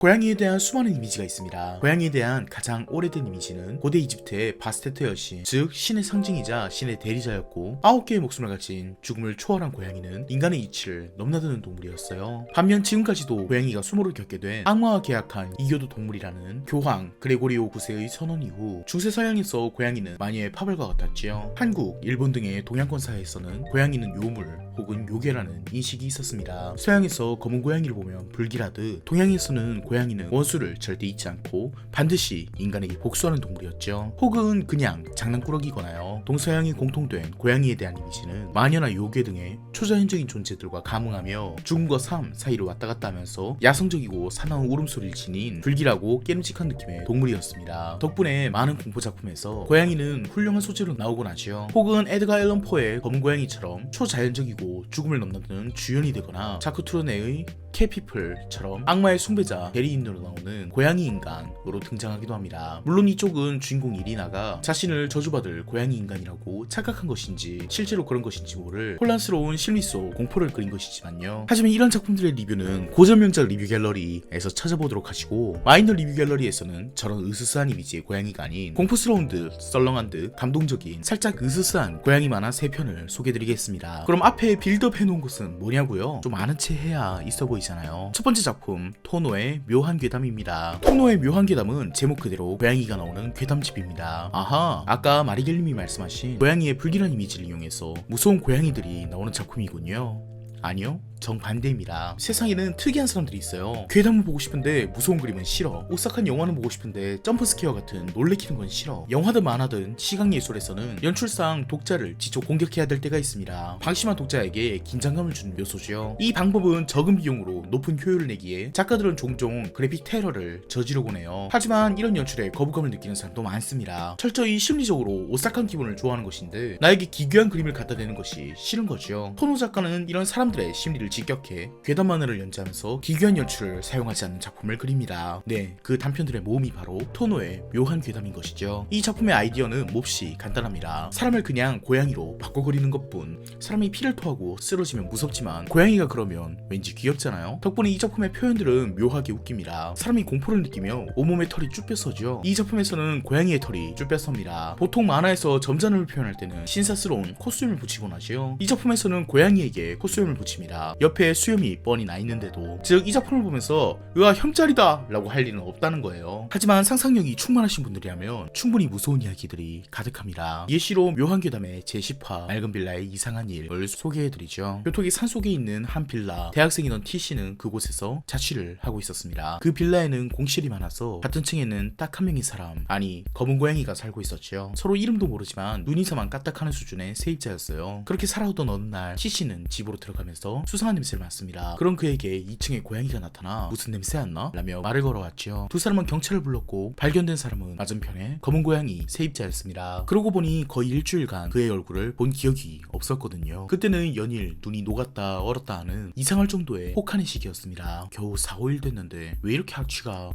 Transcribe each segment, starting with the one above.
고양이에 대한 수많은 이미지가 있습니다. 고양이에 대한 가장 오래된 이미지는 고대 이집트의 바스테토 여신, 즉 신의 상징이자 신의 대리자였고 9개의 목숨을 가진 죽음을 초월한 고양이는 인간의 이치를 넘나드는 동물이었어요. 반면 지금까지도 고양이가 수모를 겪게 된 악마와 계약한 이교도 동물이라는 교황 그레고리오 9세의 선언 이후 중세 서양에서 고양이는 마녀의 파벌과 같았지요. 한국, 일본 등의 동양권 사회에서는 고양이는 요물 혹은 요괴라는 인식이 있었습니다. 서양에서 검은 고양이를 보면 불길하듯 동양에서는 고양이는 원수를 절대 잊지 않고 반드시 인간에게 복수하는 동물이었죠. 혹은 그냥 장난꾸러기거나요. 동서양이 공통된 고양이에 대한 이미지는 마녀나 요괴 등의 초자연적인 존재들과 감응하며 죽음과 삶 사이를 왔다 갔다 하면서 야성적이고 사나운 울음소리를 지닌 불길하고 깨름직한 느낌의 동물이었습니다. 덕분에 많은 공포작품에서 고양이는 훌륭한 소재로 나오곤 하지요. 혹은 에드가 앨런 포의 검은 고양이처럼 초자연적이고 죽음을 넘나드는 주연이 되거나 자크 트루네의 캣피플처럼 악마의 숭배자 대리인으로 나오는 고양이 인간으로 등장하기도 합니다. 물론 이쪽은 주인공 이리나가 자신을 저주받을 고양이 인간이라고 착각한 것인지 실제로 그런 것인지 모를 혼란스러운 심리 속 공포를 그린 것이지만요. 하지만 이런 작품들의 리뷰는 고전 명작 리뷰 갤러리에서 찾아보도록 하시고, 마이너 리뷰 갤러리에서는 저런 으스스한 이미지의 고양이가 아닌 공포스러운 듯 썰렁한 듯 감동적인 살짝 으스스한 고양이 만화 3편을 소개해드리겠습니다. 그럼 앞에 빌드업 해놓은 것은 뭐냐고요? 좀 아는 체 해야 있어 보이잖아요. 첫 번째 작품 토노의 묘한 괴담입니다. 토노의 묘한 괴담은 제목 그대로 고양이가 나오는 괴담집입니다. 아하, 아까 마리겔님이 말씀하신 고양이의 불길한 이미지를 이용해서 무서운 고양이들이 나오는 작품이군요. 아니요, 정반대입니다. 세상에는 특이한 사람들이 있어요. 괴담을 보고 싶은데 무서운 그림은 싫어. 오싹한 영화는 보고 싶은데 점프스퀘어 같은 놀래키는 건 싫어. 영화든 만화든 시각예술에서는 연출상 독자를 지속 공격해야 될 때가 있습니다. 방심한 독자에게 긴장감을 주는 묘소죠. 이 방법은 적은 비용으로 높은 효율을 내기에 작가들은 종종 그래픽 테러를 저지르곤 해요. 하지만 이런 연출에 거부감을 느끼는 사람도 많습니다. 철저히 심리적으로 오싹한 기분을 좋아하는 것인데 나에게 기괴한 그림을 갖다 대는 것이 싫은 거죠. 토노 작가는 이런 사람들의 심리를 직격해 괴담 만화를 연재하면서 기괴한 연출을 사용하지 않는 작품을 그립니다. 네, 그 단편들의 모음이 바로 토노의 묘한 괴담인 것이죠. 이 작품의 아이디어는 몹시 간단합니다. 사람을 그냥 고양이로 바꿔 그리는 것뿐. 사람이 피를 토하고 쓰러지면 무섭지만 고양이가 그러면 왠지 귀엽잖아요. 덕분에 이 작품의 표현들은 묘하게 웃깁니다. 사람이 공포를 느끼며 온몸의 털이 쭉 펴서죠. 이 작품에서는 고양이의 털이 쭉 펴섭니다. 보통 만화에서 점잖음을 표현할 때는 신사스러운 콧수염을 붙이곤 하지요. 이 작품에서는 고양이에게 콧수염을 붙입니다. 옆에 수염이 뻔히 나 있는데도, 즉 이 작품을 보면서 으아 혐짤이다 라고 할 일은 없다는 거예요. 하지만 상상력이 충만하신 분들이라면 충분히 무서운 이야기들이 가득합니다. 예시로 묘한 괴담의 제10화 맑은 빌라의 이상한 일을 소개해드리죠. 교토기 산속에 있는 한 빌라, 대학생이던 T씨는 그곳에서 자취를 하고 있었습니다. 그 빌라에는 공실이 많아서 같은 층에는 딱 한 명의 사람, 아니 검은 고양이가 살고 있었죠. 서로 이름도 모르지만 눈이서만 까딱하는 수준의 세입자였어요. 그렇게 살아오던 어느 날 T씨는 집으로 들어가면서 수상한 냄새를 맡습니다. 그럼 그에게 2층에 고양이가 나타나 무슨 냄새 안 나? 라며 말을 걸어왔죠. 두 사람은 경찰을 불렀고 발견된 사람은 맞은편에 검은 고양이 세입자였습니다. 그러고 보니 거의 일주일간 그의 얼굴을 본 기억이 없었거든요. 그때는 연일 눈이 녹았다 얼었다 하는 이상할 정도의 혹한의 시기였습니다. 겨우 4-5일 됐는데 왜 이렇게 악취가...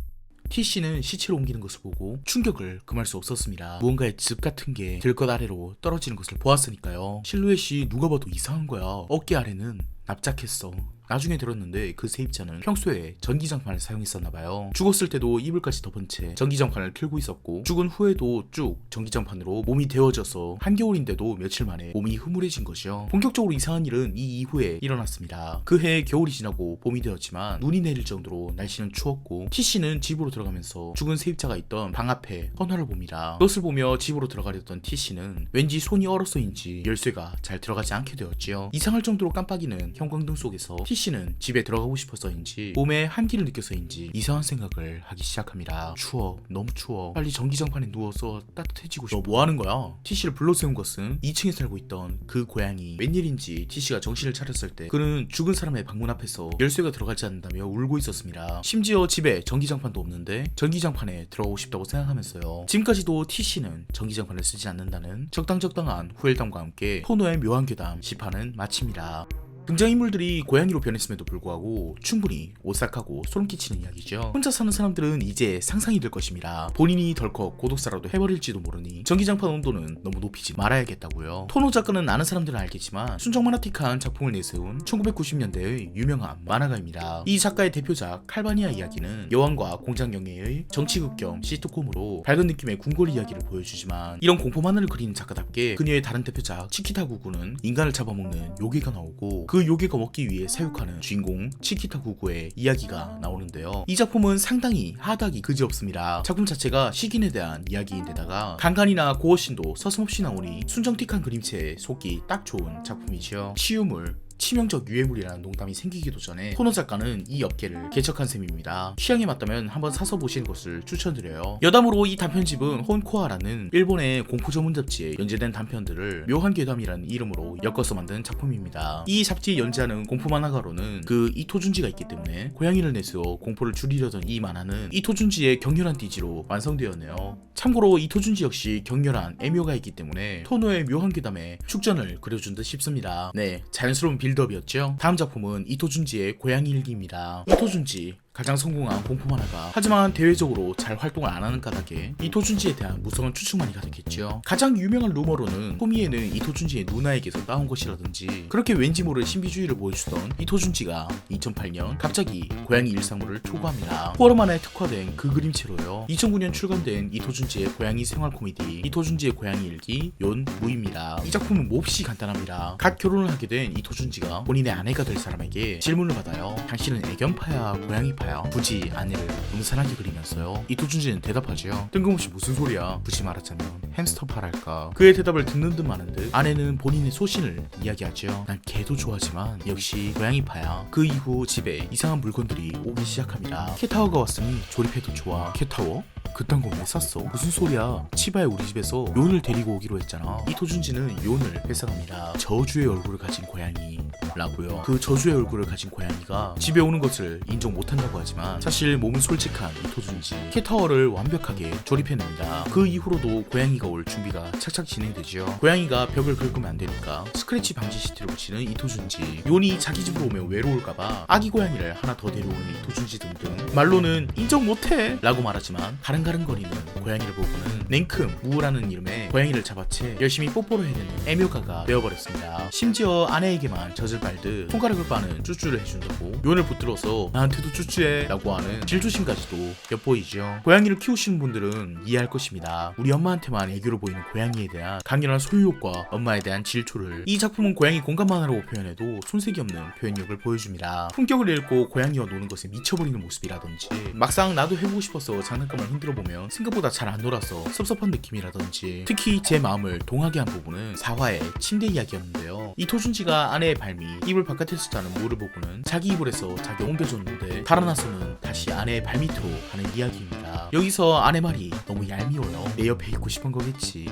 T씨는 시체를 옮기는 것을 보고 충격을 금할 수 없었습니다. 무언가의 즙 같은 게 들것 아래로 떨어지는 것을 보았으니까요. 실루엣이 누가 봐도 이상한 거야. 어깨 아래는 납작했어. 나중에 들었는데 그 세입자는 평소에 전기장판을 사용했었나봐요. 죽었을 때도 이불까지 덮은 채 전기장판을 틀고 있었고, 죽은 후에도 쭉 전기장판으로 몸이 데워져서 한겨울인데도 며칠 만에 몸이 흐물해진 거죠. 본격적으로 이상한 일은 이 이후에 일어났습니다. 그해 겨울이 지나고 봄이 되었지만 눈이 내릴 정도로 날씨는 추웠고, T씨는 집으로 들어가면서 죽은 세입자가 있던 방 앞에 헌화를 봅니다. 그것을 보며 집으로 들어가려던 T씨는 왠지 손이 얼어서인지 열쇠가 잘 들어가지 않게 되었지요. 이상할 정도로 깜빡이는 형광등 속에서 T씨는 집에 들어가고 싶어서인지 몸에 한기를 느껴서인지 이상한 생각을 하기 시작합니다. 추워, 너무 추워. 빨리 전기장판에 누워서 따뜻해지고 싶어. 너 뭐하는 거야? T씨를 불러세운 것은 2층에 살고 있던 그 고양이. 웬일인지 T씨가 정신을 차렸을 때 그는 죽은 사람의 방문 앞에서 열쇠가 들어가지 않는다며 울고 있었습니다. 심지어 집에 전기장판도 없는데 전기장판에 들어가고 싶다고 생각하면서요. 지금까지도 T씨는 전기장판을 쓰지 않는다는 적당한 후일담과 함께 토노의 묘한 괴담 10화는 마칩니다. 등장인물들이 고양이로 변했음에도 불구하고 충분히 오싹하고 소름 끼치는 이야기죠. 혼자 사는 사람들은 이제 상상이 될 것입니다. 본인이 덜컥 고독사라도 해버릴지도 모르니 전기장판 온도는 너무 높이지 말아야겠다고요. 토노 작가는 아는 사람들은 알겠지만 순정만화틱한 작품을 내세운 1990년대의 유명한 만화가입니다. 이 작가의 대표작 칼바니아 이야기는 여왕과 공장영예의 정치극 겸 시트콤으로 밝은 느낌의 궁궐 이야기를 보여주지만, 이런 공포 만화를 그리는 작가답게 그녀의 다른 대표작 치키타 구구는 인간을 잡아먹는 요괴가 나오고, 그 요괴가 먹기 위해 사육하는 주인공 치키타 구구의 이야기가 나오는데요. 이 작품은 상당히 하드하기 그지없습니다. 작품 자체가 식인에 대한 이야기인데다가 간간이나 고어신도 서슴없이 나오니 순정틱한 그림체에 속기 딱 좋은 작품이죠. 치유물, 치명적 유해물이라는 농담이 생기기도 전에 토노 작가는 이 업계를 개척한 셈입니다. 취향에 맞다면 한번 사서 보시는 것을 추천드려요. 여담으로 이 단편집은 혼코아라는 일본의 공포 전문 잡지에 연재된 단편들을 묘한 괴담이라는 이름으로 엮어서 만든 작품입니다. 이 잡지에 연재하는 공포 만화가로는 그 이토준지가 있기 때문에 고양이를 내세워 공포를 줄이려던 이 만화는 이토준지의 격렬한 띠지로 완성되었네요. 참고로 이토준지 역시 격렬한 애묘가 있기 때문에 토노의 묘한 괴담에 축전을 그려준 듯 싶습니다. 네, 자연스러운 빌드업이었죠. 다음 작품은 이토준지의 고양이 일기입니다. 이토준지 가장 성공한 공포 만화가, 하지만 대외적으로 잘 활동을 안 하는 까닭에 이토준지에 대한 무성한 추측만이 가득했죠. 가장 유명한 루머로는 토미에는 이토준지의 누나에게서 따온 것이라든지, 그렇게 왠지 모를 신비주의를 보여주던 이토준지가 2008년 갑자기 고양이 일상물을 초과합니다. 호러 만화에 특화된 그 그림체로요. 2009년 출간된 이토준지의 고양이 생활 코미디 이토준지의 고양이 일기 연무입니다. 이 작품은 몹시 간단합니다. 갓 결혼을 하게 된 이토준지가 본인의 아내가 될 사람에게 질문을 받아요. 당신은 애견파야 고양이파야? 굳이 아내를 음산하게 그리면서요. 이토준지는 대답하죠. 뜬금없이 무슨 소리야. 굳이 말하자면 햄스터파랄까. 그의 대답을 듣는 듯 마는 듯 아내는 본인의 소신을 이야기하죠. 난 개도 좋아하지만 역시 고양이파야. 그 이후 집에 이상한 물건들이 오기 시작합니다. 캣타워가 왔으니 조립해도 좋아. 캣타워? 그딴 거 왜 샀어? 무슨 소리야. 치바야 우리 집에서 요은을 데리고 오기로 했잖아. 이토준지는 요은을 회상합니다. 저주의 얼굴을 가진 고양이 라고요. 그 저주의 얼굴을 가진 고양이가 집에 오는 것을 인정 못한다고 하지만 사실 몸은 솔직한 이토준지. 캣타워를 완벽하게 조립해냅니다. 그 이후로도 고양이가 올 준비가 착착 진행되죠. 고양이가 벽을 긁으면 안 되니까 스크래치 방지 시트를 붙이는 이토준지. 요은이 자기 집으로 오면 외로울까봐 아기 고양이를 하나 더 데려오는 이토준지 등등. 말로는 인정 못해 라고 말하지만 가릉가릉거리는 고양이를 보고는 냉큼 무라는 이름의 고양이를 잡아채 열심히 뽀뽀를 해내는 애묘가가 되어버렸습니다. 심지어 아내에게만 젖을 빨듯 손가락을 빠는 쭈쭈를 해준다고 요원을 붙들어서 나한테도 쭈쭈해 라고 하는 질투심까지도 엿보이죠. 고양이를 키우시는 분들은 이해할 것입니다. 우리 엄마한테만 애교를 보이는 고양이에 대한 강렬한 소유욕과 엄마에 대한 질투를. 이 작품은 고양이 공감 만화라고 표현해도 손색이 없는 표현력을 보여줍니다. 품격을 잃고 고양이와 노는 것에 미쳐버리는 모습이라든지, 막상 나도 해보고 싶어서 장난감을 흔들어보면 생각보다 잘 안 놀아서 섭섭한 느낌이라든지, 특히 제 마음을 동하게 한 부분은 4화의 침대 이야기였는데요. 이토준지가 아내의 발미, 이불 바깥에서 자는 모를 보고는 자기 이불에서 자기 옮겨줬는데 달아나서는 다시 아내의 발밑으로 가는 이야기입니다. 여기서 아내 말이 너무 얄미워요. 내 옆에 있고 싶은 거겠지.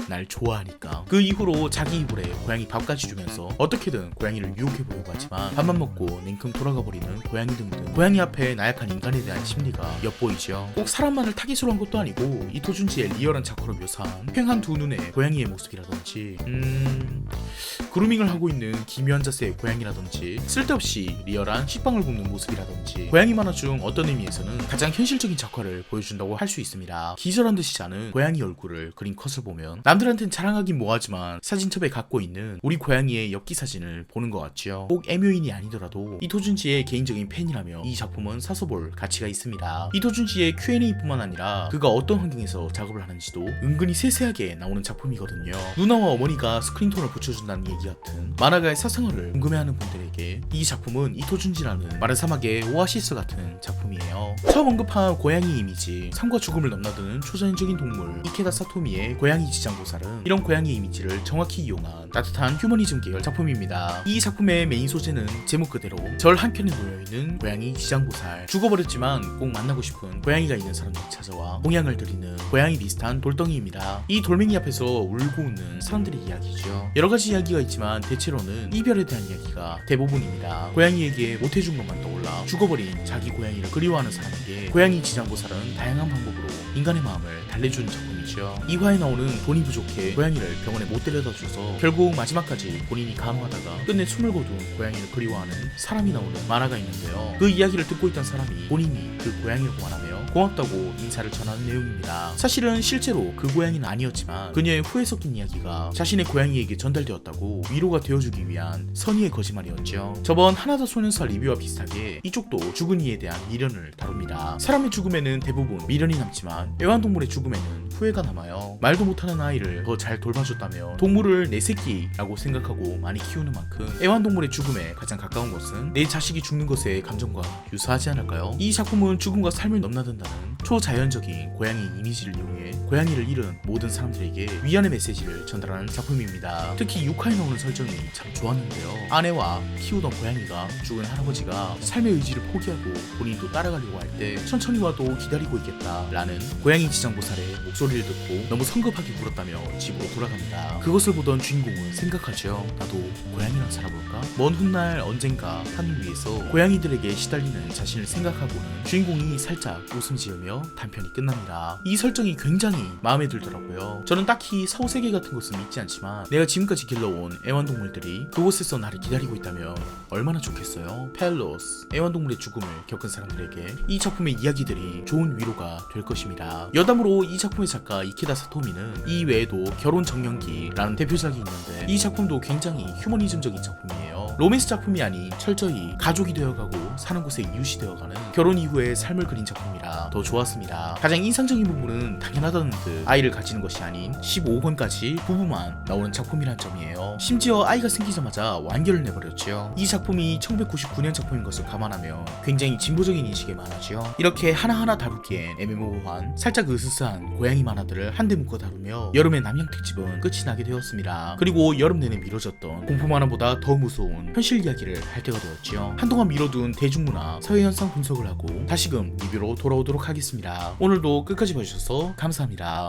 날 좋아하니까. 그 이후로 자기 이불에 고양이 밥까지 주면서 어떻게든 고양이를 유혹해보려고 하지만 밥만 먹고 냉큼 돌아가 버리는 고양이 등등. 고양이 앞에 나약한 인간에 대한 심리가 엿보이죠. 꼭 사람만을 타깃으로 한 것도 아니고 이토준지의 리얼한 작화로 묘사한 휑한 두 눈의 고양이의 모습이라든지, 그루밍을 하고 있는 기묘한 자세의 고양이라든지, 쓸데없이 리얼한 식빵을 굽는 모습이라든지, 고양이 만화 중 어떤 의미에서는 가장 현실적인 작화를 보여준다고 할 수 있습니다. 기절한 듯이 자는 고양이 얼굴을 그린 컷을 보면 남들한텐 자랑하긴 뭐하지만 사진첩에 갖고 있는 우리 고양이의 엽기 사진을 보는 것 같죠. 꼭 애묘인이 아니더라도 이토준지의 개인적인 팬이라며 이 작품은 사서 볼 가치가 있습니다. 이토준지의 Q&A뿐만 아니라 그가 어떤 환경에서 작업을 하는지도 은근히 세세하게 나오는 작품이거든요. 누나와 어머니가 스크린톤을 붙여준다는 얘기 같은 만화가의 사생활을 궁금해하는 분들에게 이 작품은 이토준지라는 마른 사막의 오아시스 같은 작품이에요. 처음 언급한 고양이 이미지, 삶과 죽음을 넘나드는 초자연적인 동물 이케다 사토미의 고양이 지장보살은 이런 고양이 이미지를 정확히 이용한 따뜻한 휴머니즘 계열 작품입니다. 이 작품의 메인 소재는 제목 그대로 절 한켠에 놓여있는 고양이 지장보살. 죽어버렸지만 꼭 만나고 싶은 고양이가 있는 사람들이 찾아와 공양을 드리는 고양이 비슷한 돌덩이입니다. 이 돌멩이 앞에서 울고 웃는 사람들의 이야기죠. 여러가지 이야기가 있지만 대체로는 이별에 대한 이야기가 대부분입니다. 고양이에게 못해준 것만 떠올라 죽어버린 자기 고양이를 그리워하는 사람에게 고양이 지장보살은 다양한 방법으로 인간의 마음을 달래주는 작품이죠. 되었죠. 2화에 나오는 돈이 부족해 고양이를 병원에 못 데려다 줘서 결국 마지막까지 본인이 간호하다가 끝내 숨을 거둔 고양이를 그리워하는 사람이 나오는 만화가 있는데요. 그 이야기를 듣고 있던 사람이 본인이 그 고양이를 원하며 고맙다고 인사를 전하는 내용입니다. 사실은 실제로 그 고양이는 아니었지만 그녀의 후회 섞인 이야기가 자신의 고양이에게 전달되었다고 위로가 되어주기 위한 선의의 거짓말이었죠. 저번 하나더 소년사 리뷰와 비슷하게 이쪽도 죽은 이에 대한 미련을 다룹니다. 사람의 죽음에는 대부분 미련이 남지만 애완동물의 죽음에는 후회가 남아요. 말도 못하는 아이를 더 잘 돌봐줬다면 동물을 내 새끼라고 생각하고 많이 키우는 만큼 애완동물의 죽음에 가장 가까운 것은 내 자식이 죽는 것의 감정과 유사하지 않을까요? 이 작품은 죽음과 삶을 넘나든다는 초자연적인 고양이 이미지를 이용해 고양이를 잃은 모든 사람들에게 위안의 메시지를 전달하는 작품입니다. 특히 6화에 나오는 설정이 참 좋았는데요. 아내와 키우던 고양이가 죽은 할아버지가 삶의 의지를 포기하고 본인도 따라가려고 할 때 천천히 와도 기다리고 있겠다 라는 고양이 지장보살의 목소리를 듣고 너무 성급하게 굴었다며 집으로 돌아갑니다. 그것을 보던 주인공은 생각하죠. 나도 고양이랑 살아볼까? 먼 훗날 언젠가 하늘 위에서 고양이들에게 시달리는 자신을 생각하고는 주인공이 살짝 웃음 지으며 단편이 끝납니다. 이 설정이 굉장히 마음에 들더라고요. 저는 딱히 사후세계 같은 것은 믿지 않지만 내가 지금까지 길러온 애완동물들이 그곳에서 나를 기다리고 있다면 얼마나 좋겠어요. 펠로스, 애완동물의 죽음을 겪은 사람들에게 이 작품의 이야기들이 좋은 위로가 될 것입니다. 여담으로 이 작품의 작가 이케다 사토미는 이 외에도 결혼 정년기라는 대표작이 있는데 이 작품도 굉장히 휴머니즘적인 작품이에요. 로맨스 작품이 아닌 철저히 가족이 되어가고 사는 곳에 이웃이 되어가는 결혼 이후의 삶을 그린 작품이라 더 좋았습니다. 가장 인상적인 부분은 당연하다는 듯 아이를 가지는 것이 아닌 15권까지 부부만 나오는 작품이란 점이에요. 심지어 아이가 생기자마자 완결을 내버렸죠. 이 작품이 1999년 작품인 것을 감안하면 굉장히 진보적인 인식에 많아지요. 이렇게 하나하나 다루기엔 애매모호한 살짝 으스스한 고양이 만화들을 한데 묶어 다루며 여름의 남양 특집은 끝이 나게 되었습니다. 그리고 여름 내내 미뤄졌던 공포 만화보다 더 무서운 현실 이야기를 할 때가 되었지요. 한동안 미뤄둔 대중문화, 사회현상 분석을 하고 다시금 리뷰로 돌아오도록 하겠습니다. 오늘도 끝까지 봐주셔서 감사합니다.